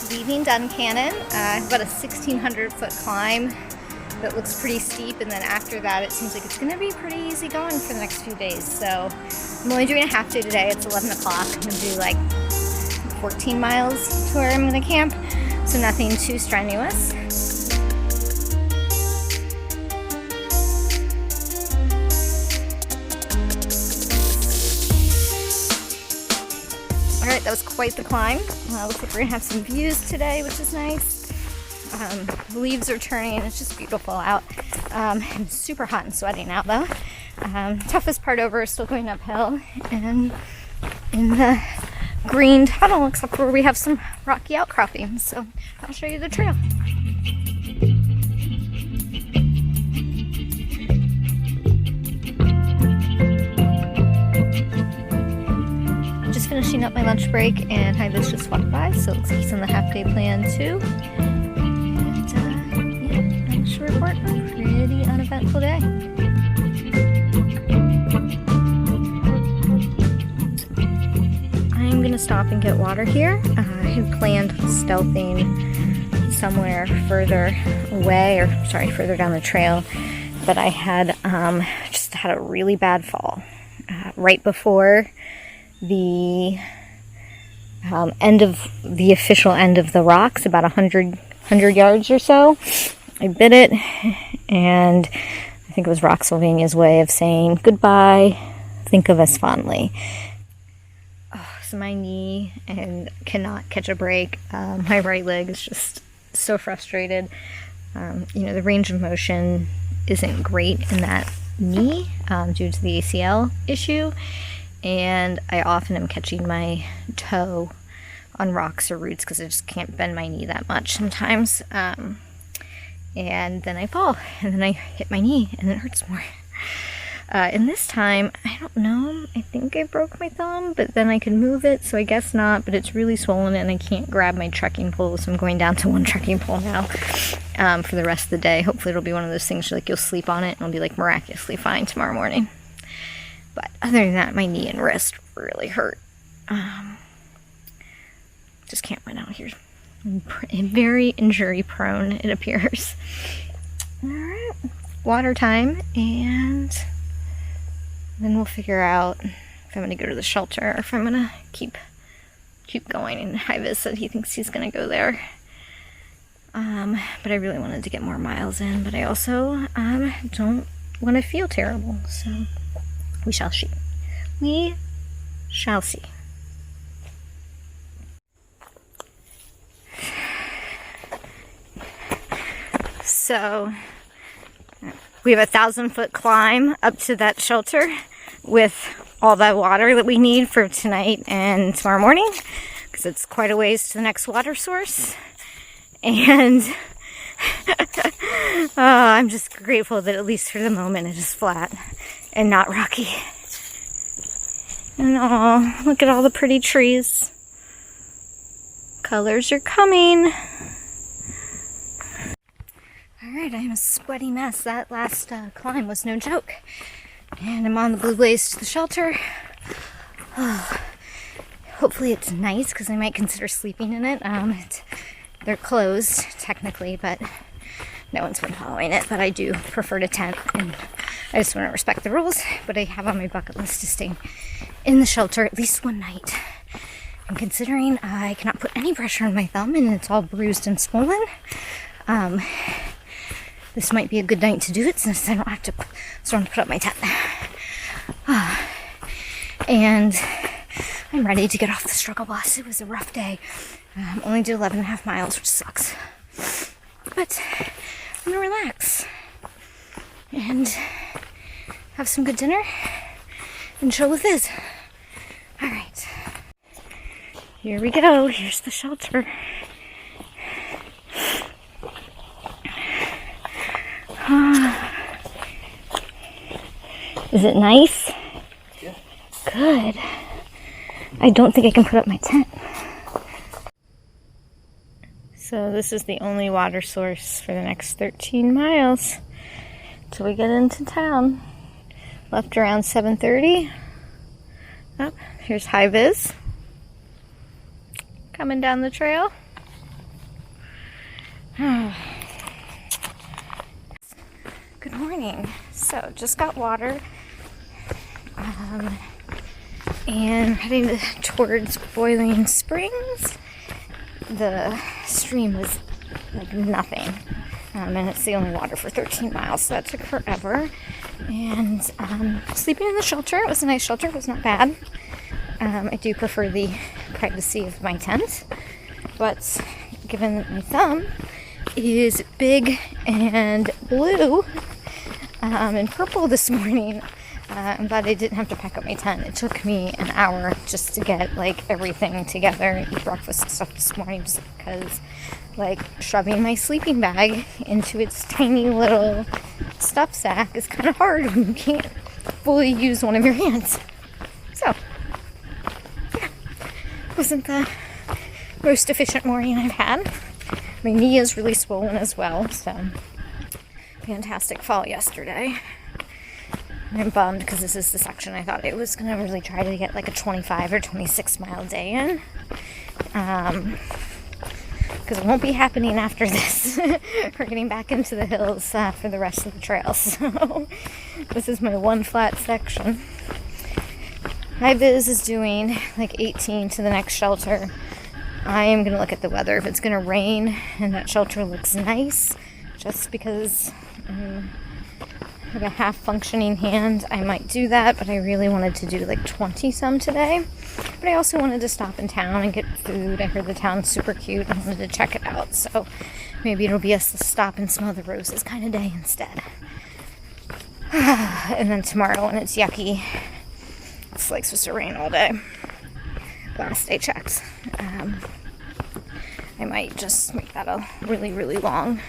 leaving Duncannon. About a 1,600 foot climb that looks pretty steep, and then after that it seems like it's going to be pretty easy going for the next few days. So I'm only doing a half day today. It's 11 o'clock. I'm going to do like 14 miles to where I'm going to camp, so nothing too strenuous. Alright, that was quite the climb. Looks like we're going to have some views today, which is nice. The leaves are turning. It's just beautiful out. I'm super hot and sweaty now, though. Toughest part over is still going uphill. And in the green tunnel, except where we have some rocky outcroppings. So I'll show you the trail. Just finishing up my lunch break, and Hyvis just walked by, so it looks like he's on the half-day plan too. And yeah, thanks for report. Pretty uneventful day. I'm gonna stop and get water here. I had planned stealthing somewhere further away, or sorry, further down the trail, but I had just had a really bad fall right before the official end of the rocks, about 100 yards or so. I bit it, and I think it was Rock Sylvania's way of saying goodbye, think of us fondly. Oh, so my knee and cannot catch a break. My right leg is just so frustrated. The range of motion isn't great in that knee due to the ACL issue. And I often am catching my toe on rocks or roots because I just can't bend my knee that much sometimes. And then I fall, and then I hit my knee, and it hurts more. And this time, I don't know, I think I broke my thumb, but then I could move it, so I guess not. But it's really swollen, and I can't grab my trekking pole, so I'm going down to one trekking pole now for the rest of the day. Hopefully it'll be one of those things where, like, you'll sleep on it, and it'll be, like, miraculously fine tomorrow morning. But other than that, my knee and wrist really hurt. Just can't win out here. I'm very injury prone, it appears. Alright, water time, and then we'll figure out if I'm going to go to the shelter or if I'm going to keep going. And Hyvis said he thinks he's going to go there. But I really wanted to get more miles in, but I also don't want to feel terrible, so we shall see. We shall see. So we have a 1,000-foot climb up to that shelter with all that water that we need for tonight and tomorrow morning, because it's quite a ways to the next water source. And I'm just grateful that at least for the moment it is flat and not rocky. And oh, look at all the pretty trees. Colors are coming. Alright, I'm a sweaty mess. That last climb was no joke. And I'm on the Blue Blaze to the shelter. Oh, hopefully it's nice, because I might consider sleeping in it. They're closed, technically, but no one's been following it. But I do prefer to tent, and I just want to respect the rules. But I have on my bucket list to stay in the shelter at least one night. And considering I cannot put any pressure on my thumb, and it's all bruised and swollen, this might be a good night to do it, since I don't have to put up my tent. And I'm ready to get off the struggle bus. It was a rough day. Only did 11.5 miles, which sucks. But I'm gonna relax and have some good dinner and chill with Liz. Alright. Here we go. Here's the shelter. Is it nice? Yeah. Good. I don't think I can put up my tent. So this is the only water source for the next 13 miles till we get into town. Left around 7:30. Oh, here's Hyvis coming down the trail. Good morning. So, just got water. And heading towards Boiling Springs. The stream was like nothing. And it's the only water for 13 miles, so that took forever. And sleeping in the shelter. It was a nice shelter. It was not bad. I do prefer the privacy of my tent. But given that my thumb is big and blue and purple this morning, I'm glad I didn't have to pack up my tent. It took me an hour just to get like everything together, eat breakfast and stuff this morning, just because like shoving my sleeping bag into its tiny little stuff sack is kind of hard when you can't fully use one of your hands. So, yeah, wasn't the most efficient morning I've had. My knee is really swollen as well, so fantastic fall yesterday. I'm bummed because this is the section I thought I was going to really try to get like a 25 or 26 mile day in. Because it won't be happening after this. We're getting back into the hills for the rest of the trail. So this is my one flat section. High Vis is doing like 18 to the next shelter. I am going to look at the weather. If it's going to rain and that shelter looks nice, just because I have a half functioning hand, I might do that, but I really wanted to do like 20 some today. But I also wanted to stop in town and get food. I heard the town's super cute and wanted to check it out, so maybe it'll be a stop and smell the roses kind of day instead. And then tomorrow when it's yucky, it's like supposed to rain all day. Last I checked. I might just make that a really, really long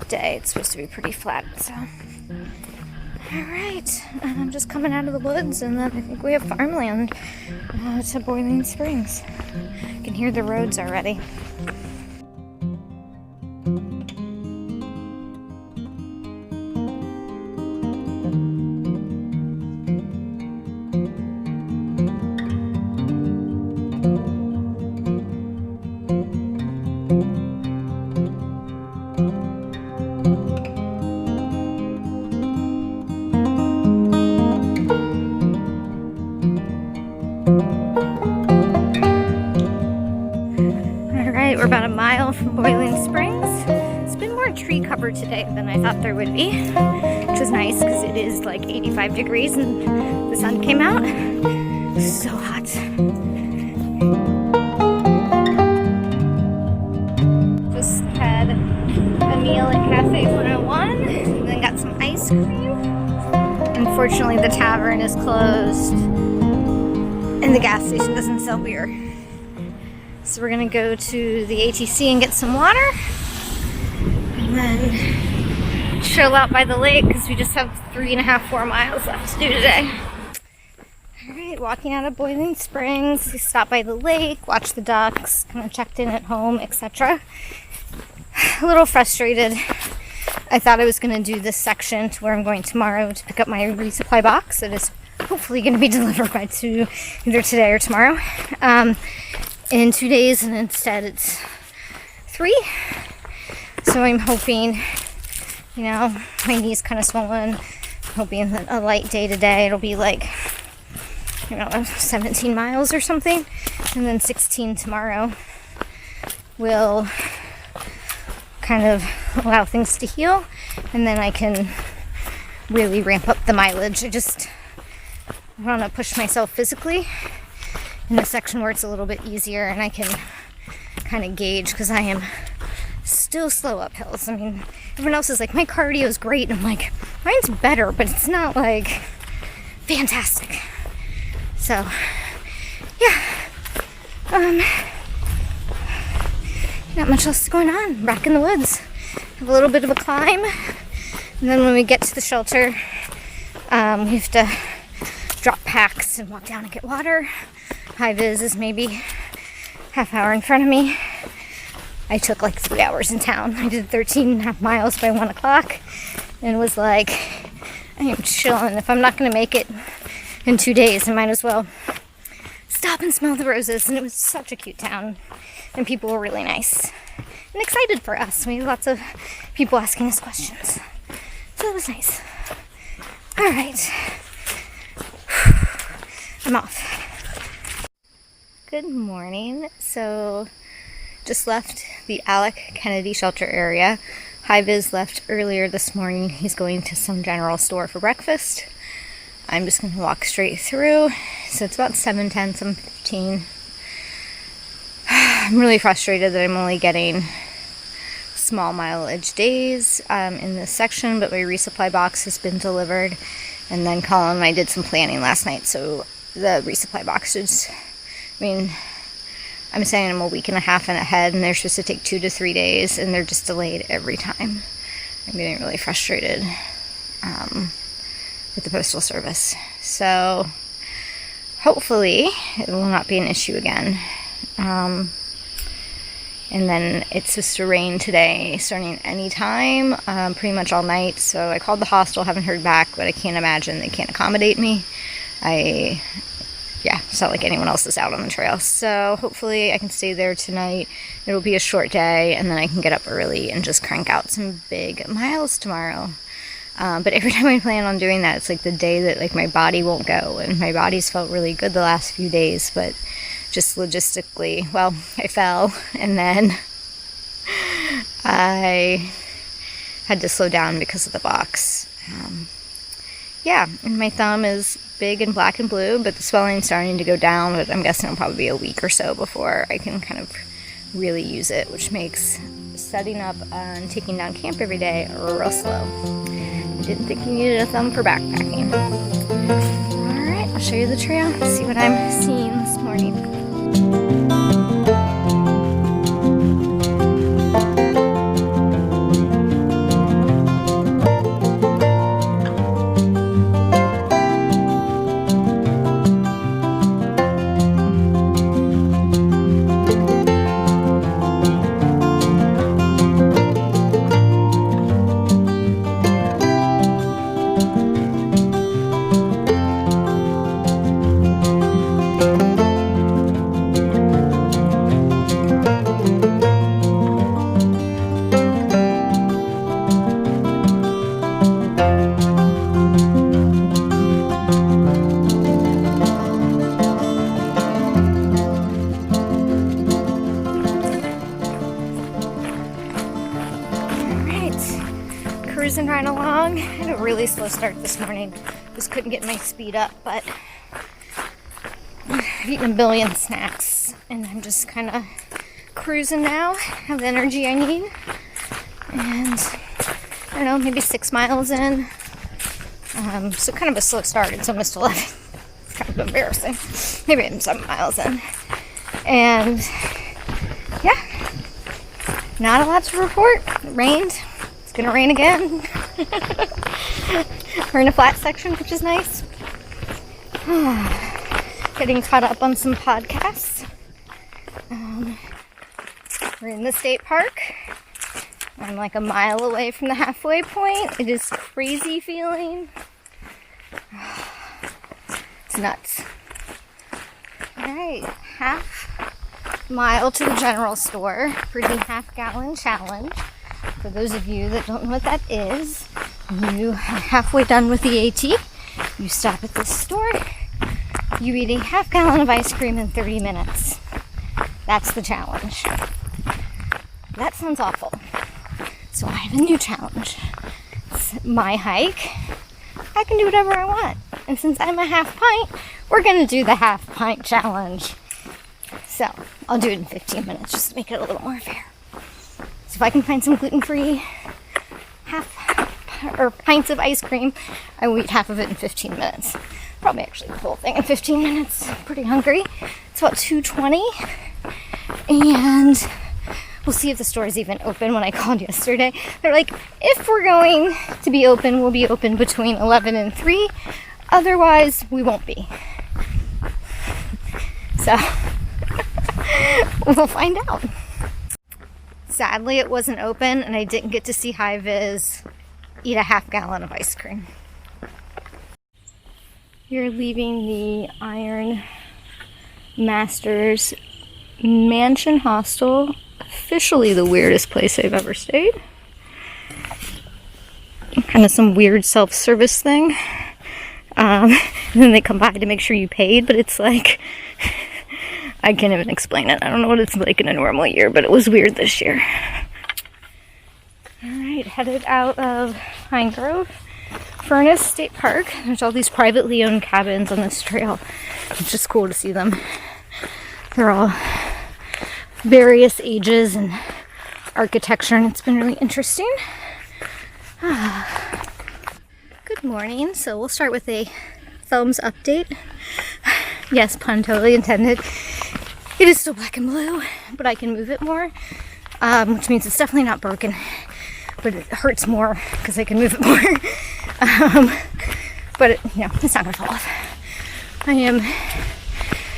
day. It's supposed to be pretty flat, so. Alright, I'm just coming out of the woods, and then I think we have farmland to Boiling Springs. I can hear the roads already. We're about a mile from Boiling Springs. It's been more tree covered today than I thought there would be, which is nice because it is like 85 degrees and the sun came out. It's so hot. Just had a meal at Cafe 101 and then got some ice cream. Unfortunately, the tavern is closed and the gas station doesn't sell beer. So we're gonna go to the ATC and get some water and then chill out by the lake because we just have 3.5-4 miles left to do today. Alright, walking out of Boiling Springs, we stopped by the lake, watched the ducks, kind of checked in at home, etc. A little frustrated. I thought I was gonna do this section to where I'm going tomorrow to pick up my resupply box. It is hopefully gonna be delivered by either today or tomorrow. In 2 days, and instead it's 3. So I'm hoping, you know, my knee's kind of swollen. I'm hoping that a light day today, it'll be like, you know, 17 miles or something, and then 16 tomorrow will kind of allow things to heal, and then I can really ramp up the mileage. I want to push myself physically in the section where it's a little bit easier and I can kind of gauge, because I am still slow up hills. I mean, everyone else is like, my cardio is great. I'm like, mine's better, but it's not like fantastic. So, yeah. Not much else going on. Back in the woods. Have a little bit of a climb. And then when we get to the shelter, we have to drop packs and walk down and get water. High Vis is maybe half hour in front of me. I took like 3 hours in town. I did 13.5 miles by 1 o'clock and was like, I am chilling. If I'm not going to make it in 2 days, I might as well stop and smell the roses. And it was such a cute town and people were really nice. and excited for us. We had lots of people asking us questions. So it was nice. All right. I'm off. Good morning. So just left the Alec Kennedy shelter area. High-Vis left earlier this morning. He's going to some general store for breakfast. I'm just going to walk straight through. So it's about 7:10, 7:15. I'm really frustrated that I'm only getting small mileage days in this section, but my resupply box has been delivered. And then Colin and I did some planning last night, so the resupply box is, I'm sending them a week and a half ahead, and they're supposed to take 2 to 3 days, and they're just delayed every time. I'm getting really frustrated with the Postal Service. So hopefully it will not be an issue again. And then it's supposed to rain today, starting any time, pretty much all night. So I called the hostel, haven't heard back, but I can't imagine they can't accommodate me. It's not like anyone else is out on the trail. So hopefully I can stay there tonight. It'll be a short day, and then I can get up early and just crank out some big miles tomorrow. But every time I plan on doing that, it's like the day that like my body won't go, and my body's felt really good the last few days, but just logistically, well, I fell, and then I had to slow down because of the box. And my thumb is big and black and blue, but the swelling's starting to go down, but I'm guessing it'll probably be a week or so before I can kind of really use it, which makes setting up and taking down camp every day real slow. Didn't think you needed a thumb for backpacking. Alright, I'll show you the trail, see what I'm seeing this morning. Cruising right along. I had a really slow start this morning. Just couldn't get my speed up, but I've eaten a billion snacks, and I'm just kind of cruising now. Have the energy I need, and I don't know, maybe 6 miles in. So kind of a slow start. It's almost 11. It's kind of embarrassing. Maybe I'm 7 miles in, and yeah, not a lot to report. It rained. It's gonna rain again. We're in a flat section, which is nice. Getting caught up on some podcasts. We're in the state park. I'm like a mile away from the halfway point. It is crazy feeling. It's nuts. Alright, half mile to the general store for the half-gallon challenge. For those of you that don't know what that is, you are halfway done with the AT. You stop at this store. You eat a half-gallon of ice cream in 30 minutes. That's the challenge. That sounds awful. So I have a new challenge. It's my hike. I can do whatever I want. And since I'm a half pint, we're going to do the half pint challenge. So I'll do it in 15 minutes just to make it a little more fair. So if I can find some gluten-free pints of ice cream, I will eat half of it in 15 minutes. Probably actually the whole thing in 15 minutes. I'm pretty hungry. It's about 2:20, and we'll see if the store is even open. When I called yesterday, they're like, if we're going to be open, we'll be open between 11 and 3. Otherwise, we won't be. So we'll find out. Sadly, it wasn't open, and I didn't get to see High-Vis eat a half-gallon of ice cream. You're leaving the Iron Masters mansion hostel. Officially the weirdest place I've ever stayed. Kind of some weird self-service thing. And then they come by to make sure you paid, but it's like, I can't even explain it. I don't know what it's like in a normal year, but it was weird this year. Alright, headed out of Pine Grove. Furnace State Park. There's all these privately owned cabins on this trail. It's just cool to see them. They're all various ages and architecture, and it's been really interesting. Good morning. So we'll start with a thumbs update. Yes, pun totally intended. It is still black and blue, but I can move it more, which means it's definitely not broken, but it hurts more because I can move it more. But it's not gonna fall off. I am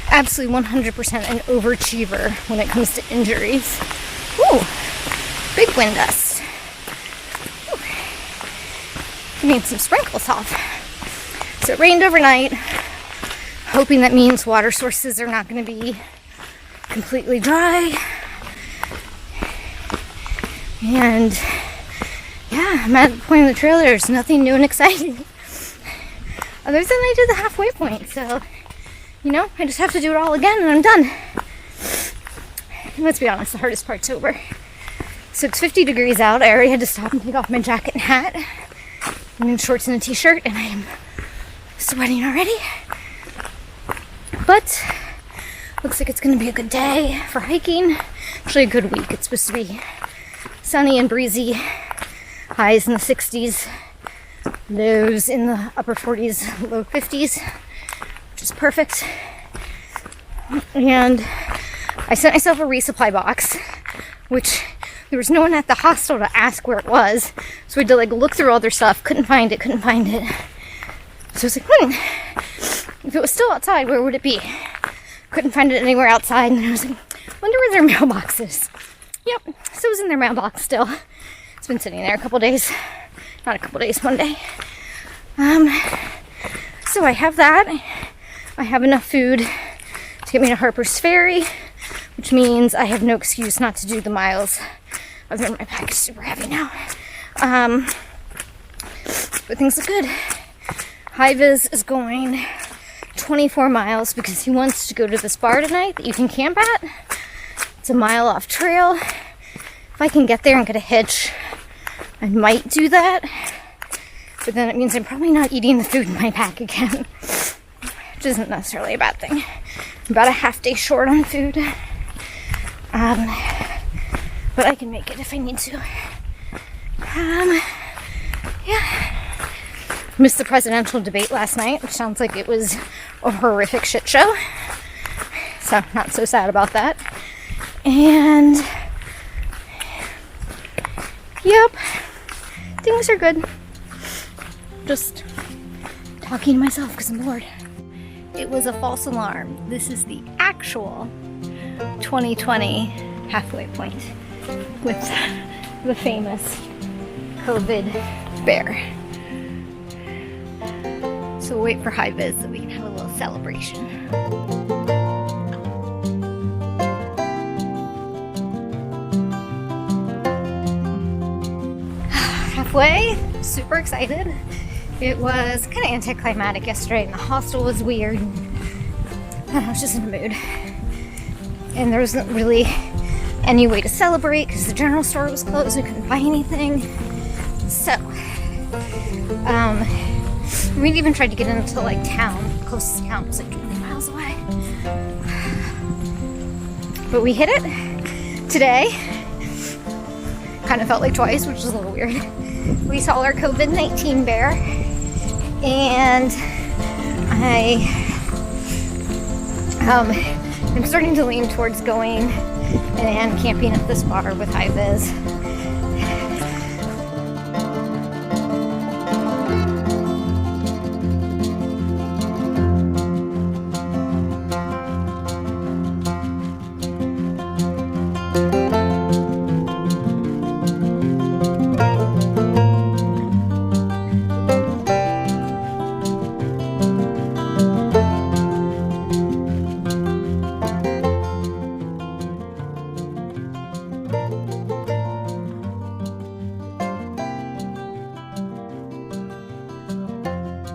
absolutely 100% an overachiever when it comes to injuries. Ooh, big wind gust. I mean, some sprinkles off. So it rained overnight, hoping that means water sources are not going to be completely dry. And yeah, I'm at the point of the trail. There's nothing new and exciting other than I did the halfway point. So, I just have to do it all again and I'm done. And let's be honest, the hardest part's over. So it's 50 degrees out. I already had to stop and take off my jacket and hat. I'm in shorts and a t-shirt and I am sweating already. But looks like it's going to be a good day for hiking. Actually a good week. It's supposed to be sunny and breezy. Highs in the 60s. Lows in the upper 40s, low 50s. Which is perfect. And I sent myself a resupply box, which there was no one at the hostel to ask where it was. So we had to look through all their stuff. Couldn't find it. So I was like, if it was still outside, where would it be? Couldn't find it anywhere outside. And I was like, wonder where their mailbox is. Yep, so it was in their mailbox still. It's been sitting there a couple days. Not a couple days, one day. So I have that. I have enough food to get me to Harper's Ferry, which means I have no excuse not to do the miles. Other than my pack is super heavy now. But things look good. High-vis is going 24 miles because he wants to go to this bar tonight that you can camp at. It's a mile off trail. If I can get there and get a hitch, I might do that. But then it means I'm probably not eating the food in my pack again, which isn't necessarily a bad thing. I'm about a half day short on food. But I can make it if I need to. Yeah. Missed the presidential debate last night, which sounds like it was a horrific shit show. So, not so sad about that. And, yep, things are good. Just talking to myself because I'm bored. It was a false alarm. This is the actual 2020 halfway point with the famous COVID bear. So we'll wait for high vis so we can have a little celebration. Halfway, super excited. It was kind of anticlimactic yesterday and the hostel was weird. I was just in a mood. And there wasn't really any way to celebrate because the general store was closed. We couldn't buy anything. So, we'd even tried to get into town. The closest town was 20 miles away. But we hit it today. Kind of felt like twice, which is a little weird. We saw our COVID-19 bear, and I'm starting to lean towards going and camping at this bar with high vis.